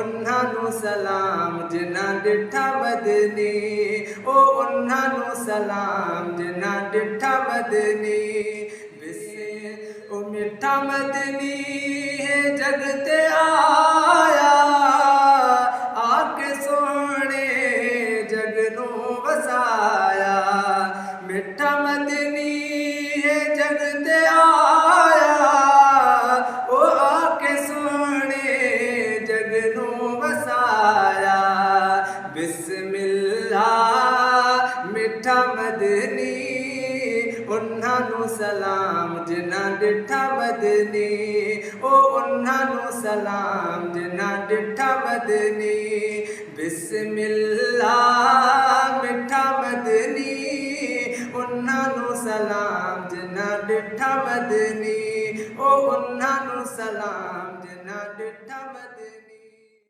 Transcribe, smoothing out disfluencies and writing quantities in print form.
उन्हां नूं सलाम जिन्हां ॾिठा मदनी, ओ उन्हां नूं सलाम जिन्हां ॾिठा मदनी। ओ मिठा मदनी है जग ते आया, आके सोहणे जग नूं वसाया। मिठा मदनी है जग ते आया, ओ आके सोहणे जग नूं वसाया। बिस्मिल्लाह मिठा मदनी, उन्हां नूं सलाम जिन्हां ॾिठा मदनी, ओ उन्हां नूं सलाम जिन्हां ॾिठा मदनी। बिस्मिल्लाह मिठा मदनी, उन्हां नूं सलाम जिन्हां ॾिठा मदनी, ओ उन्हां नूं सलाम जिन्हां ॾिठा मदनी।